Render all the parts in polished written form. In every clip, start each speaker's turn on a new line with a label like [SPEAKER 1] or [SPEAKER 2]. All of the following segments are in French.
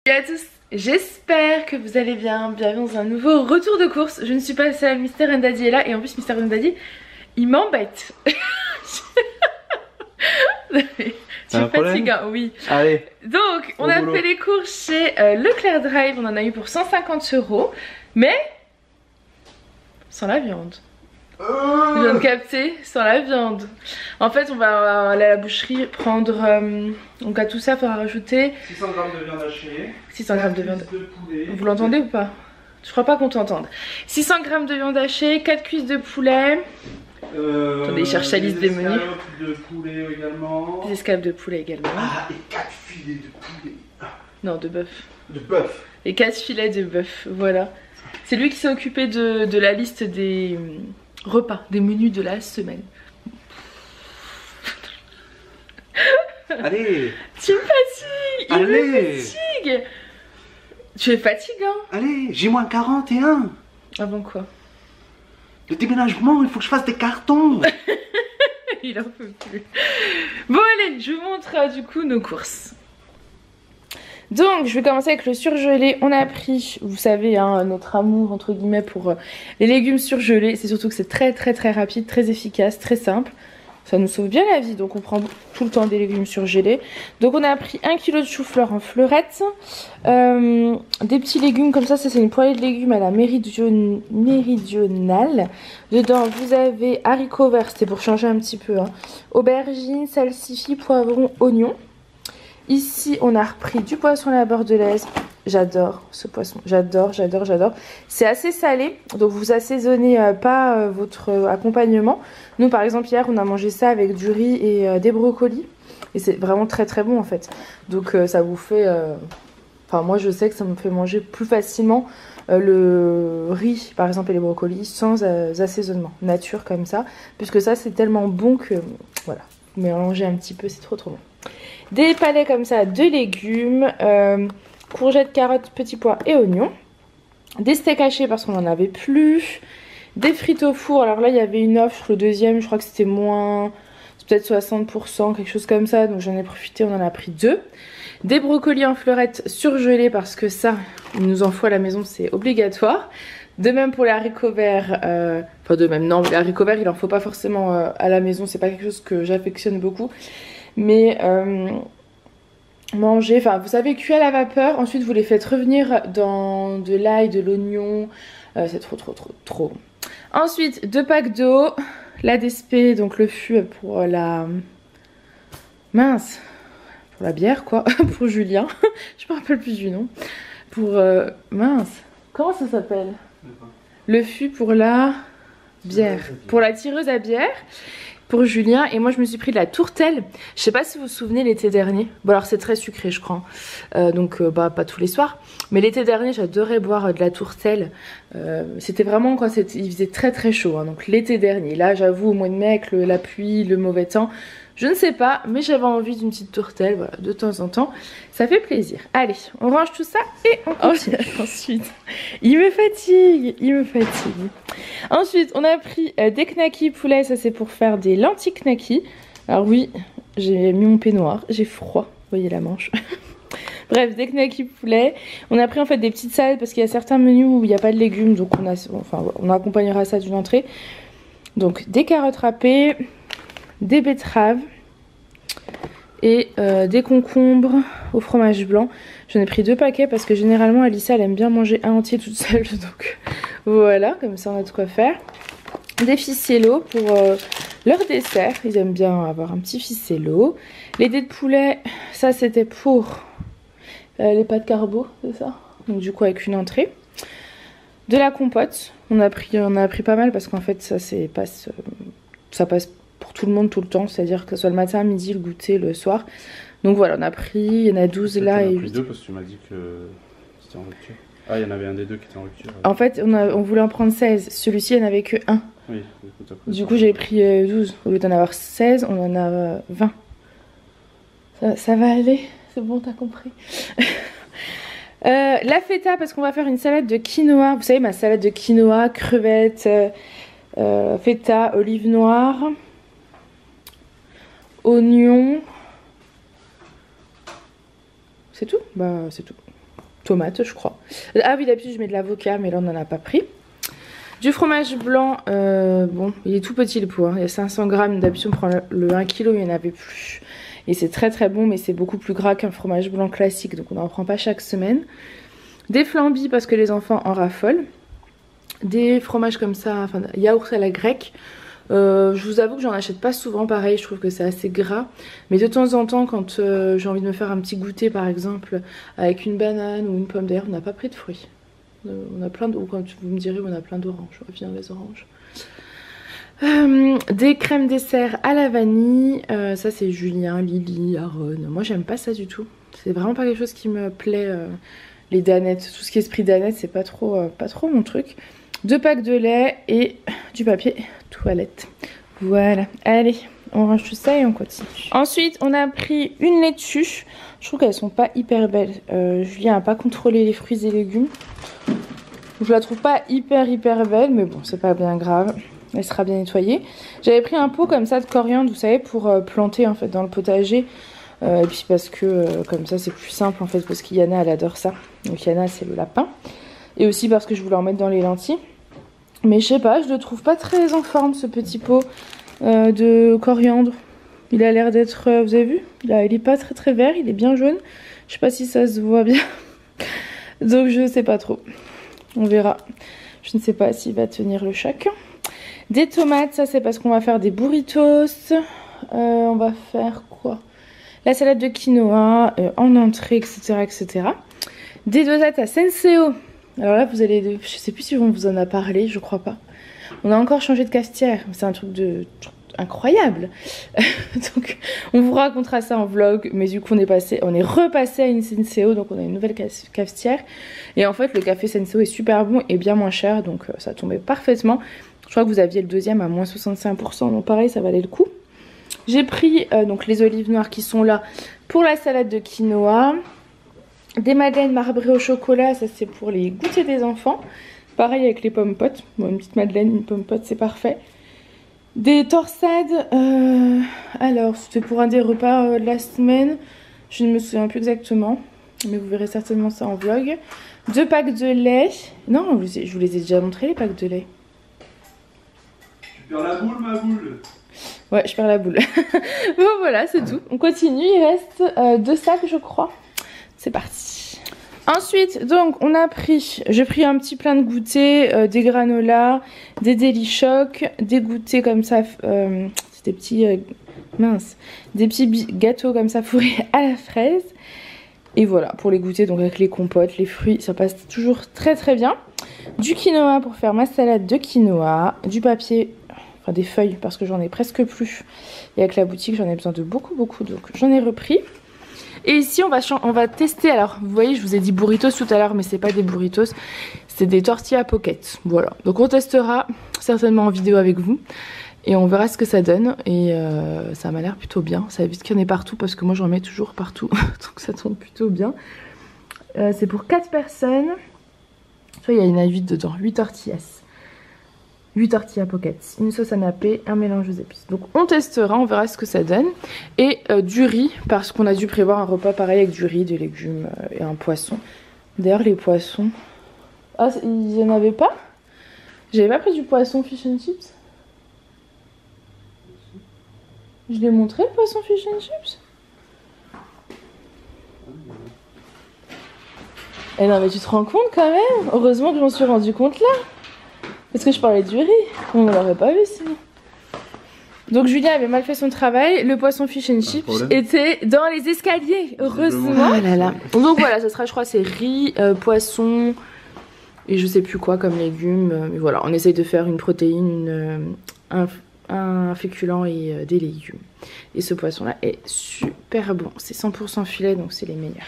[SPEAKER 1] Salut à tous, j'espère que vous allez bien. Bienvenue dans un nouveau retour de course. Je ne suis pas seule, Mister Daddy est là et en plus Mister Daddy il m'embête. Tu es fatigant, oui.
[SPEAKER 2] Allez.
[SPEAKER 1] Donc on a fait les courses chez Leclerc Drive, on en a eu pour 150 €, mais sans la viande. Je viens de capter, sans la viande. En fait on va aller à la boucherie prendre, donc à tout ça il faudra rajouter
[SPEAKER 2] 600 grammes de viande hachée,
[SPEAKER 1] 600 grammes de viande.
[SPEAKER 2] De poulet.
[SPEAKER 1] Vous l'entendez ou pas? Je crois pas qu'on t'entende. 600 grammes de viande hachée, 4 cuisses de poulet. Attendez, il cherche la liste des menus.
[SPEAKER 2] Des escalopes de poulet également.
[SPEAKER 1] Des escalopes de poulet également.
[SPEAKER 2] Ah, et 4 filets de poulet.
[SPEAKER 1] Non, de bœuf.
[SPEAKER 2] De bœuf.
[SPEAKER 1] Et 4 filets de bœuf, voilà. C'est lui qui s'est occupé de la liste des repas, des menus de la semaine.
[SPEAKER 2] Allez.
[SPEAKER 1] Tu me fatigues. Il me fatigue. Tu es fatigant.
[SPEAKER 2] Allez, J-41.
[SPEAKER 1] Avant quoi?
[SPEAKER 2] Le déménagement, il faut que je fasse des cartons.
[SPEAKER 1] Il en peut plus. Bon allez, je vous montre du coup nos courses. Donc je vais commencer avec le surgelé. On a pris, vous savez, hein, notre amour entre guillemets pour les légumes surgelés. C'est surtout que c'est très rapide, très efficace, très simple. Ça nous sauve bien la vie, donc on prend tout le temps des légumes surgelés. Donc on a pris 1 kg de chou-fleur en fleurettes. Des petits légumes comme ça c'est une poêlée de légumes à la méridionale. Dedans vous avez haricots verts, c'était pour changer un petit peu. Hein. Aubergines, salsifis, poivrons, oignons. Ici on a repris du poisson à la bordelaise. J'adore ce poisson, j'adore. C'est assez salé, donc vous assaisonnez pas votre accompagnement. Nous par exemple hier on a mangé ça avec du riz et des brocolis. Et c'est vraiment très bon en fait. Donc ça vous fait... Enfin moi je sais que ça me fait manger plus facilement le riz par exemple et les brocolis sans assaisonnement. Nature comme ça. Puisque ça c'est tellement bon que... Voilà, vous mélangez un petit peu, c'est trop bon. Des palets comme ça de légumes, courgettes, carottes, petits pois et oignons. Des steaks hachés parce qu'on n'en avait plus. Des frites au four, alors là il y avait une offre, le deuxième je crois que c'était moins, c'est peut-être 60%, quelque chose comme ça. Donc j'en ai profité, on en a pris 2. Des brocolis en fleurettes surgelés parce que ça, il nous en faut à la maison, c'est obligatoire. De même pour les haricots verts, enfin de même non, les haricots verts il en faut pas forcément à la maison, c'est pas quelque chose que j'affectionne beaucoup. Mais manger, enfin vous savez, cuit à la vapeur, ensuite vous les faites revenir dans de l'ail, de l'oignon, c'est trop. Ensuite 2 packs d'eau, la DSP, donc le fût pour la... Mince, pour la bière quoi, pour Julien, je me rappelle plus du nom. Pour... mince, comment ça s'appelle? Le fût pour la bière, pour la tireuse à bière. Pour Julien, et moi je me suis pris de la tourtelle. Je sais pas si vous vous souvenez l'été dernier. Bon alors c'est très sucré je crois. Donc bah pas tous les soirs. Mais l'été dernier j'adorais boire de la tourtelle. C'était vraiment quand il faisait très chaud. Hein. Donc l'été dernier. Là j'avoue au mois de mai avec la pluie, le mauvais temps. Je ne sais pas, mais j'avais envie d'une petite tourtelle, voilà, de temps en temps. Ça fait plaisir. Allez, on range tout ça et on continue. Ensuite, il me fatigue. Ensuite, on a pris des knackis poulet, ça c'est pour faire des lentilles knackis. Alors oui, j'ai mis mon peignoir, j'ai froid, vous voyez la manche. Bref, des knackis poulet. On a pris en fait des petites salades parce qu'il y a certains menus où il n'y a pas de légumes, donc on accompagnera ça d'une entrée. Donc des carottes râpées, des betteraves et des concombres au fromage blanc. J'en ai pris 2 paquets parce que généralement Alissa elle aime bien manger un entier toute seule, donc voilà, comme ça on a de quoi faire. Des ficellos pour leur dessert, ils aiment bien avoir un petit ficello. Les dés de poulet, ça c'était pour les pâtes carbo, c'est ça, donc du coup avec une entrée. De la compote, on a pris pas mal parce qu'en fait ça passe pour tout le monde tout le temps, c'est-à-dire que ce soit le matin, midi, le goûter, le soir. Donc voilà, on a pris, il y en a 12 là et 8.
[SPEAKER 2] pris 2 parce que tu m'as dit que c'était en rupture. Ah, il y en avait un des 2 qui était en rupture.
[SPEAKER 1] En fait, on voulait en prendre 16. Celui-ci, il n'y en avait que 1.
[SPEAKER 2] Oui,
[SPEAKER 1] du coup, j'ai pris 12. Au lieu d'en avoir 16, on en a 20. Ça va aller, c'est bon, t'as compris. La feta, parce qu'on va faire une salade de quinoa. Vous savez, ma salade de quinoa, crevettes, feta, olive noire, oignons. C'est tout? Bah, c'est tout. tomates je crois. Ah oui d'habitude je mets de l'avocat mais là on n'en a pas pris. Du fromage blanc, bon il est tout petit le pot, hein. Il y a 500 grammes, d'habitude on prend le 1 kg, il n'y en avait plus. Et c'est très très bon mais c'est beaucoup plus gras qu'un fromage blanc classique donc on n'en prend pas chaque semaine. Des flambis parce que les enfants en raffolent. Des fromages comme ça, enfin yaourt à la grecque. Je vous avoue que j'en achète pas souvent, pareil je trouve que c'est assez gras. Mais de temps en temps quand j'ai envie de me faire un petit goûter par exemple avec une banane ou une pomme, d'ailleurs on n'a pas pris de fruits. On a plein de, ou quand vous me direz on a plein d'oranges, on revient les oranges. Des crèmes dessert à la vanille, ça c'est Julien, Lily, Aaron. Moi j'aime pas ça du tout, c'est vraiment pas quelque chose qui me plaît. Les danettes, tout ce qui est esprit danette c'est pas trop mon truc. 2 packs de lait et du papier toilette. Voilà, allez, on range tout ça et on continue. Ensuite, on a pris une laitue. Je trouve qu'elles sont pas hyper belles. Julien n'a pas contrôlé les fruits et légumes. Je la trouve pas hyper belle, mais bon, c'est pas bien grave. Elle sera bien nettoyée. J'avais pris un pot comme ça de coriandre, vous savez, pour planter en fait dans le potager. Et puis parce que comme ça c'est plus simple en fait, parce qu'Yana elle adore ça. Donc Yana c'est le lapin. Et aussi parce que je voulais en mettre dans les lentilles. Mais je sais pas, je le trouve pas très en forme ce petit pot de coriandre. Il a l'air d'être, vous avez vu, il est pas très vert, il est bien jaune. Je sais pas si ça se voit bien. Donc je sais pas trop. On verra. Je ne sais pas s'il va tenir le choc. Des tomates, ça c'est parce qu'on va faire des burritos. On va faire quoi? La salade de quinoa en entrée, etc. Des dosettes à Senseo. Alors là, vous allez, je sais plus si on vous en a parlé, je crois pas. On a encore changé de cafetière, c'est un truc incroyable. Donc, on vous racontera ça en vlog, mais du coup, on est repassé à une Senseo, donc on a une nouvelle cafetière. Et en fait, le café Senseo est super bon et bien moins cher, donc ça tombait parfaitement. Je crois que vous aviez le deuxième à moins 65%, donc pareil, ça valait le coup. J'ai pris donc les olives noires qui sont là pour la salade de quinoa. Des madeleines marbrées au chocolat, ça c'est pour les goûters des enfants. Pareil avec les pommes potes. Bon, une petite madeleine, une pomme pote, c'est parfait. Des torsades, alors c'était pour un des repas de la semaine. Je ne me souviens plus exactement, mais vous verrez certainement ça en vlog. 2 packs de lait. Non, je vous les ai déjà montrés les packs de lait.
[SPEAKER 2] Tu perds la boule, ma boule.
[SPEAKER 1] Ouais, je perds la boule. Bon voilà, c'est tout. On continue, il reste 2 sacs je crois. C'est parti. Ensuite, donc, j'ai pris un petit plein de goûters, des granolas, des Delichoc, des goûters comme ça, c'est des petits, des petits gâteaux comme ça fourrés à la fraise. Et voilà, pour les goûter, donc avec les compotes, les fruits, ça passe toujours très bien. Du quinoa pour faire ma salade de quinoa, du papier, enfin des feuilles parce que j'en ai presque plus. Et avec la boutique, j'en ai besoin de beaucoup, donc j'en ai repris. Et ici on va tester, alors vous voyez je vous ai dit burritos tout à l'heure mais c'est pas des burritos, c'est des tortillas pocket, voilà. Donc on testera certainement en vidéo avec vous et on verra ce que ça donne et ça m'a l'air plutôt bien, ça évite qu'il y en ait partout parce que moi j'en mets toujours partout, donc ça tourne plutôt bien. C'est pour 4 personnes, tu vois il y en a 8 dedans, 8 tortillas. 8 tortillas pockets, une sauce à napper, un mélange aux épices. Donc on testera, on verra ce que ça donne. Et du riz, parce qu'on a dû prévoir un repas pareil avec du riz, des légumes et un poisson. D'ailleurs les poissons... Ah, il n'y en avait pas? J'avais pas pris du poisson fish and chips? Je l'ai montré le poisson fish and chips? Eh non mais tu te rends compte quand même? Heureusement que je m'en suis rendu compte là. Parce que je parlais du riz, on ne l'aurait pas vu sinon. Donc Julien avait mal fait son travail, le poisson fish and chips était dans les escaliers, heureusement. Oh là là. Donc voilà, ça sera je crois c'est riz, poisson et je sais plus quoi comme légumes. Mais voilà, on essaye de faire une protéine, un féculent et des légumes. Et ce poisson là est super bon, c'est 100% filet donc c'est les meilleurs.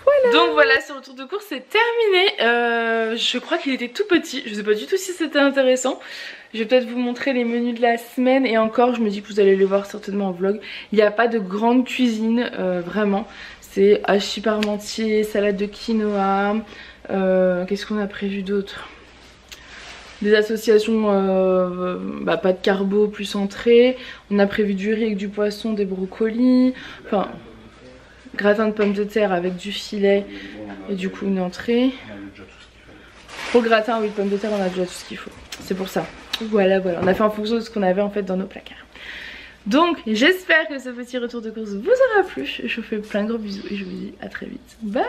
[SPEAKER 1] Voilà. Donc voilà, ce retour de course c'est terminé. Je crois qu'il était tout petit, je sais pas du tout si c'était intéressant. Je vais peut-être vous montrer les menus de la semaine et encore je me dis que vous allez les voir certainement en vlog. Il n'y a pas de grande cuisine vraiment. C'est hachis parmentier, salade de quinoa, qu'est-ce qu'on a prévu d'autre? Des associations, pas de carbo plus entrée. On a prévu du riz avec du poisson, des brocolis. Enfin, gratin de pommes de terre avec du filet et du coup une entrée.
[SPEAKER 2] On a eu déjà tout ce qu'il fallait.
[SPEAKER 1] Pour le gratin, oui, pommes de terre, on a déjà tout ce qu'il faut. C'est pour ça. Voilà, voilà. On a fait en fonction de ce qu'on avait en fait dans nos placards. Donc, j'espère que ce petit retour de course vous aura plu. Je vous fais plein de gros bisous et je vous dis à très vite. Bye!